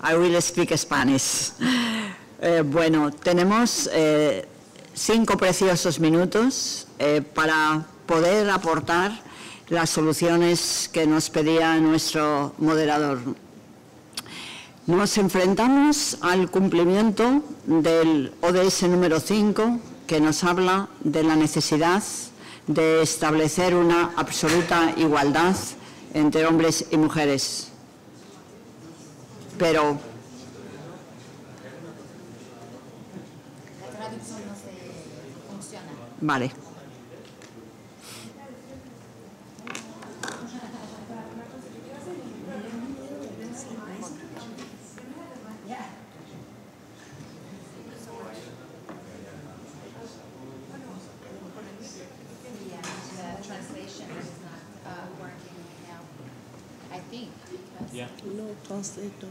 I will speak Spanish. Bueno, tenemos 5 preciosos minutos para poder aportar las soluciones que nos pedía nuestro moderador. Nos enfrentamos al cumplimiento del ODS número 5, que nos habla de la necesidad de establecer una absoluta igualdad entre hombres y mujeres. Pero la traducción no funciona. Vale. Yeah. No translator.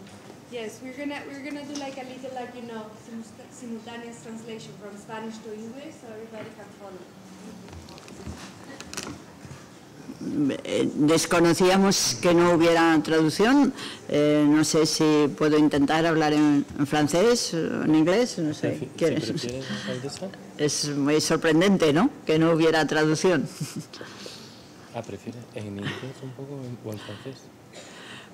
Yes, we're gonna do like a little, like, you know, simultaneous translation from Spanish to English, so everybody can follow. Desconocíamos que no hubiera traducción. No sé si puedo intentar hablar en francés o en inglés. No sé. ¿Quieres? Es muy sorprendente, ¿no? Que no hubiera traducción. ¿Prefieres en inglés un poco o en francés?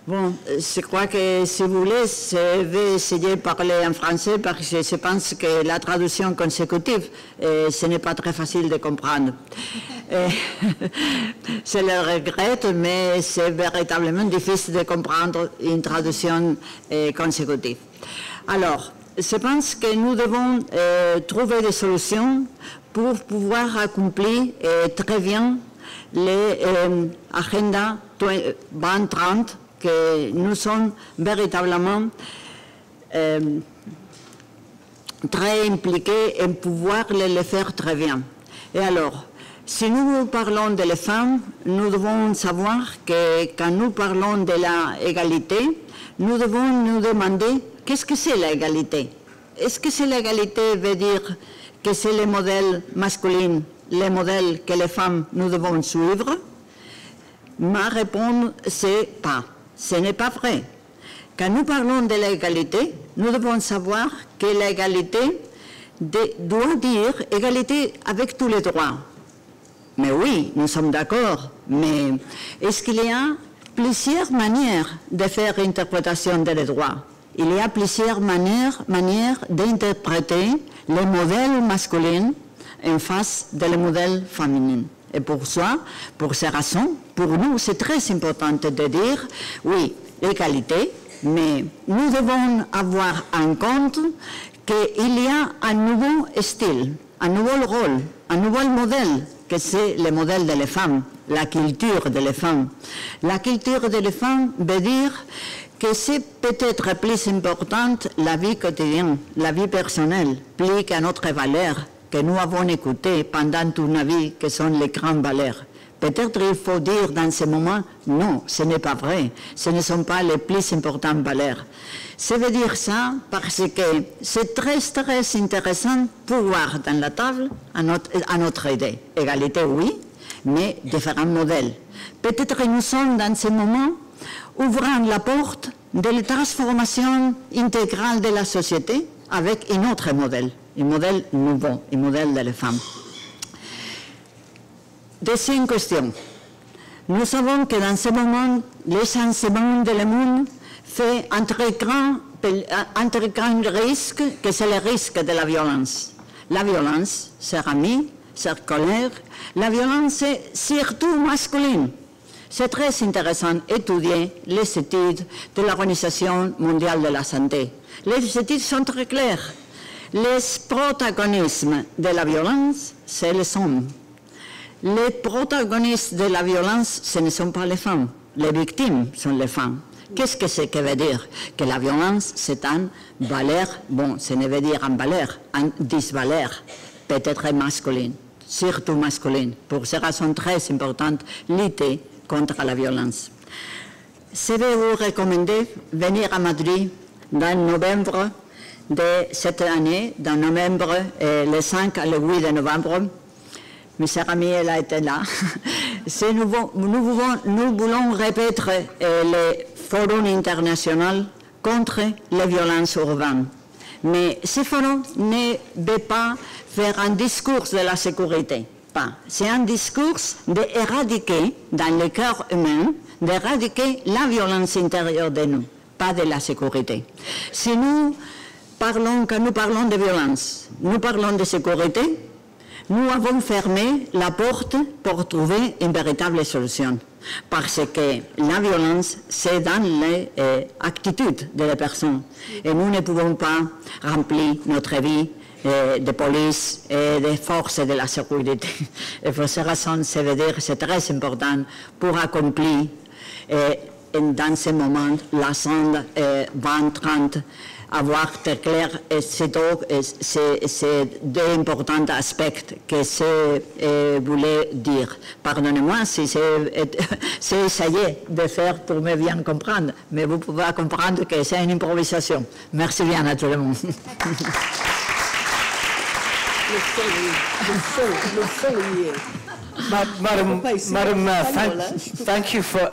Bon, je crois que si vous voulez, je vais essayer de parler en français parce que je pense que la traduction consécutive, ce n'est pas très facile de comprendre. Je le regrette, mais c'est véritablement difficile de comprendre une traduction consécutive. Alors, je pense que nous devons trouver des solutions pour pouvoir accomplir très bien les agendas 2030 que nous sommes véritablement très impliqués en pouvoir le faire très bien. Et alors, si nous parlons de les femmes, nous devons savoir que quand nous parlons de l'égalité, nous devons nous demander qu'est-ce que c'est l'égalité. Est-ce que c'est l'égalité veut dire que c'est le modèle masculin, le modèle que les femmes nous devons suivre? Ma réponse, c'est pas. Ce n'est pas vrai. Quand nous parlons de l'égalité, nous devons savoir que l'égalité doit dire égalité avec tous les droits. Mais oui, nous sommes d'accord, mais est-ce qu'il y a plusieurs manières de faire interprétation des droits? Il y a plusieurs manières d'interpréter le modèle masculin en face du modèle féminin. Et pour ça, pour ces raisons, pour nous, c'est très important de dire, oui, l'égalité, mais nous devons avoir en compte qu'il y a un nouveau style, un nouveau rôle, un nouveau modèle, que c'est le modèle des femmes, la culture des femmes. La culture des femmes veut dire que c'est peut-être plus importante la vie quotidienne, la vie personnelle, plus qu'à notre valeur que nous avons écouté pendant toute notre vie, que sont les grandes valeurs. Peut-être il faut dire dans ce moment, non, ce n'est pas vrai, ce ne sont pas les plus importantes valeurs. Ça veut dire ça parce que c'est très intéressant pour voir dans la table à notre idée. Égalité, oui, mais différents modèles. Peut-être que nous sommes dans ce moment ouvrant la porte de la transformation intégrale de la société avec un autre modèle. Un modèle nouveau, un modèle de la femme. Deuxième question. Nous savons que dans ce moment, les enseignements de le monde fait un très grand risque, que c'est le risque de la violence. La violence, c'est ami, c'est colère. La violence est surtout masculine. C'est très intéressant d'étudier les études de l'Organisation mondiale de la santé. Les études sont très claires. Les protagonistes de la violence, c'est les hommes. Les protagonistes de la violence, ce ne sont pas les femmes. Les victimes sont les femmes. Qu'est-ce que c'est que veut dire? Que la violence, c'est un valeur, bon, ça ne veut dire un valeur, un disvaleur, peut-être masculine, surtout masculine. Pour ces raisons très importantes, lutter contre la violence. Je vais vous recommander de venir à Madrid dans novembre de cette année, dans novembre, le 5 à le 8 de novembre. Mes chers amis, elle a été là. Nous voulons répéter le Forum international contre les violences urbaines. Mais ce forum ne veut pas faire un discours de la sécurité. C'est un discours d'éradiquer dans le cœur humain, d'éradiquer la violence intérieure de nous, pas de la sécurité. Si nous parlons, quand nous parlons de violence, nous parlons de sécurité, nous avons fermé la porte pour trouver une véritable solution. Parce que la violence, c'est dans les attitudes des personnes. Et nous ne pouvons pas remplir notre vie de police et des forces de la sécurité. Et pour ces raisons, ça veut dire que c'est très important pour accomplir dans ce moment la sonde 2030, avoir très clair ces deux importants aspects que je voulais dire. Pardonnez-moi si c'est essayé de faire pour me bien comprendre, mais vous pouvez comprendre que c'est une improvisation. Merci bien à tout le monde. Madam, thank you for